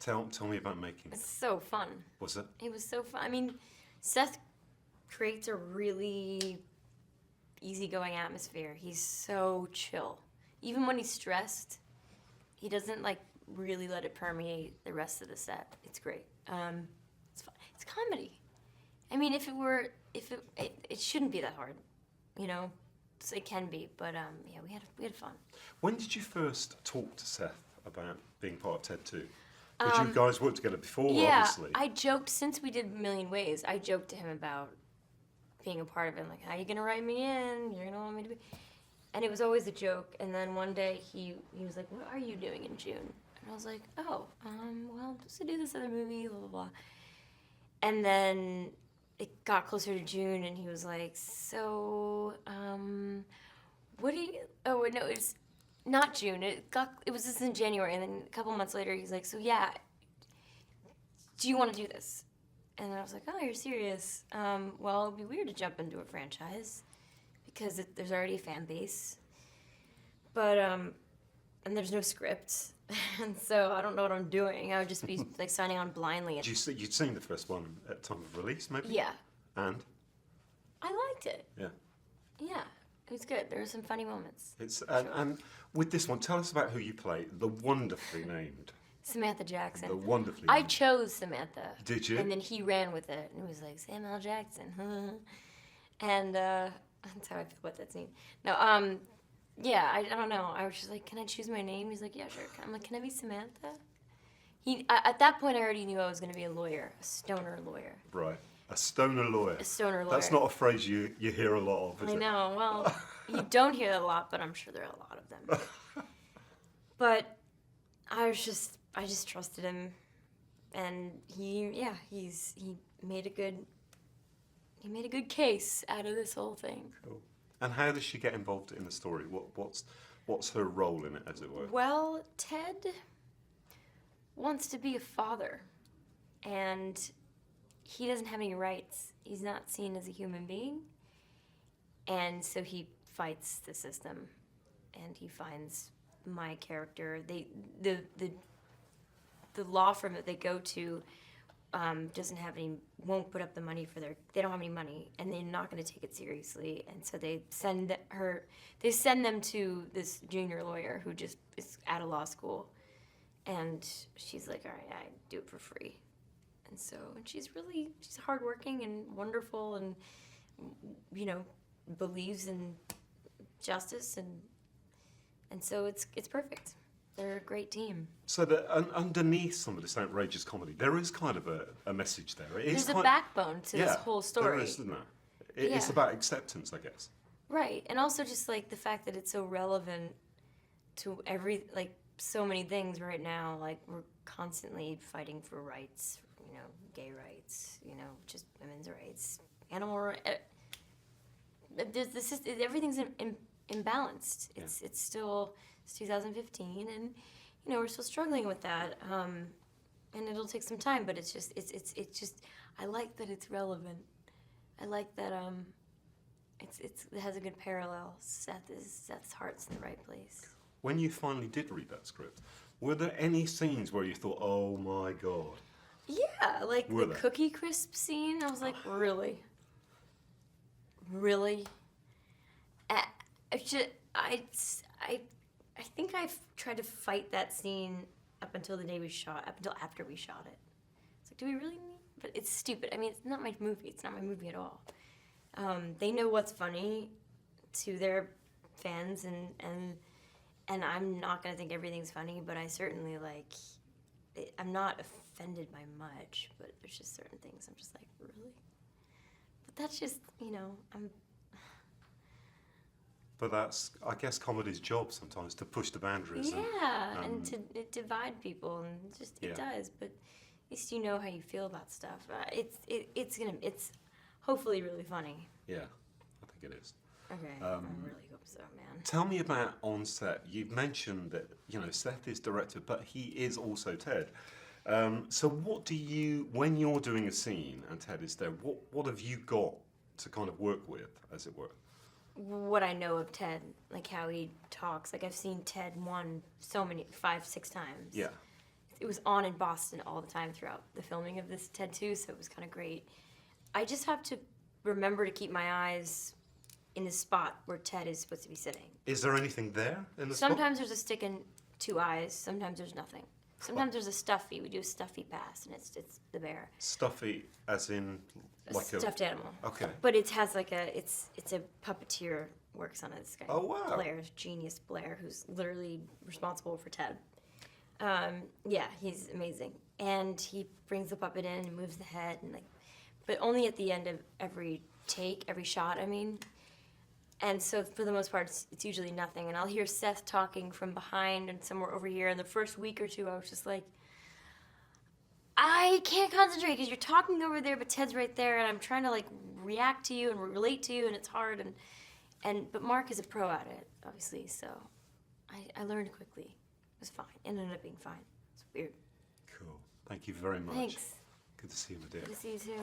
Tell me about making it. It's so fun. Was it? It was so fun. I mean, Seth creates a really easygoing atmosphere. He's so chill. Even when he's stressed, he doesn't like really let it permeate the rest of the set. It's great. It's fun. It's comedy. I mean, it shouldn't be that hard, you know. So it can be, but yeah, we had fun. When did you first talk to Seth about being part of TED 2? Because you guys worked together before, obviously. I joked, since we did A Million Ways, I joked to him about being a part of it, like, how are you going to write me in? You're going to want me to be... And it was always a joke, and then one day he was like, what are you doing in June? And I was like, oh, well, just to do this other movie, blah, blah, blah. And then it got closer to June, and he was like, so, what do you... Oh, no, it's... Not June. It was just in January, and then a couple months later, he's like, "So yeah, do you want to do this?" And then I was like, "Oh, you're serious? Well, it'd be weird to jump into a franchise because there's already a fan base, but and there's no script, and so I don't know what I'm doing. I would just be like signing on blindly." You'd seen the first one at time of release, maybe? Yeah. And? I liked it. Yeah. Yeah. It was good. There were some funny moments. And with this one, tell us about who you play. The wonderfully named Samantha Jackson. The wonderfully I named. chose Samantha. Did you? And then he ran with it, and he was like, Samuel Jackson, and that's how I feel about that scene. No, yeah, I don't know. I was just like, can I choose my name? He's like, yeah, sure. I'm like, can I be Samantha? At that point, I already knew I was going to be a lawyer, a stoner lawyer. Right. A stoner lawyer. A stoner lawyer. That's not a phrase you hear a lot of, is it? I know. Well, you don't hear that a lot, but I'm sure there are a lot of them. But I just trusted him, and he made a good case out of this whole thing. Cool. And how does she get involved in the story? What's her role in it, as it were? Well, Ted wants to be a father, and he doesn't have any rights. He's not seen as a human being, and so he fights the system, and he finds my character. The law firm that they go to won't put up the money they don't have any money, and they're not going to take it seriously, and so they send them to this junior lawyer who just is out of law school, and she's like, all right, I do it for free. And she's hardworking and wonderful, and believes in justice, and so it's perfect. They're a great team. So that underneath some of this outrageous comedy, there is kind of a message there. There's a backbone to this whole story. There is, isn't there? It's about acceptance, I guess. Right, and also just like the fact that it's so relevant to so many things right now. Like, we're constantly fighting for rights. Gay rights, just women's rights, animal rights. Everything's imbalanced. It's 2015, and we're still struggling with that. And it'll take some time, but it's just I like that it's relevant. I like that it has a good parallel. Seth's heart's in the right place. When you finally did read that script, were there any scenes where you thought, "Oh my God"? Yeah, like the Cookie Crisp scene. I was like, really? Really? I think I've tried to fight that scene up until after we shot it. It's like, do we really need? But it's stupid. I mean, it's not my movie. It's not my movie at all. They know what's funny to their fans, and I'm not gonna think everything's funny, but I certainly I'm not offended by much, but there's just certain things I'm just like, really? But that's just, I'm... But that's, I guess, comedy's job sometimes, to push the boundaries. Yeah, and to divide people, and it does, but at least you know how you feel about stuff. It's hopefully really funny. Yeah, I think it is. Okay, I really hope so, man. Tell me about on set. You've mentioned that, Seth is director, but he is also Ted. So what do you, when you're doing a scene and Ted is there, what have you got to kind of work with, as it were? What I know of Ted, like how he talks. Like, I've seen Ted 5-6 times. Yeah. it was on in Boston all the time throughout the filming of this Ted 2, so it was kind of great. I just have to remember to keep my eyes in the spot where Ted is supposed to be sitting. Is there anything there in the Sometimes there's a stick and 2 eyes. Sometimes there's nothing. Sometimes there's a stuffy. We do a stuffy pass, and it's the bear. Stuffy, as in like a stuffed animal. Okay. But it has like it's a puppeteer works on it. This guy. Oh, wow. Blair, genius Blair, who's literally responsible for Ted. Yeah, he's amazing, and he brings the puppet in and moves the head, and like, but only at the end of every take, every shot. I mean. And so for the most part, it's usually nothing. And I'll hear Seth talking from behind and somewhere over here. And the first week or two, I was just like, I can't concentrate because you're talking over there, but Ted's right there, and I'm trying to like react to you and relate to you, and it's hard. But Mark is a pro at it, obviously. So I learned quickly. It was fine. It ended up being fine. It's weird. Cool. Thank you very much. Thanks. Good to see you, my dear. Good to see you too.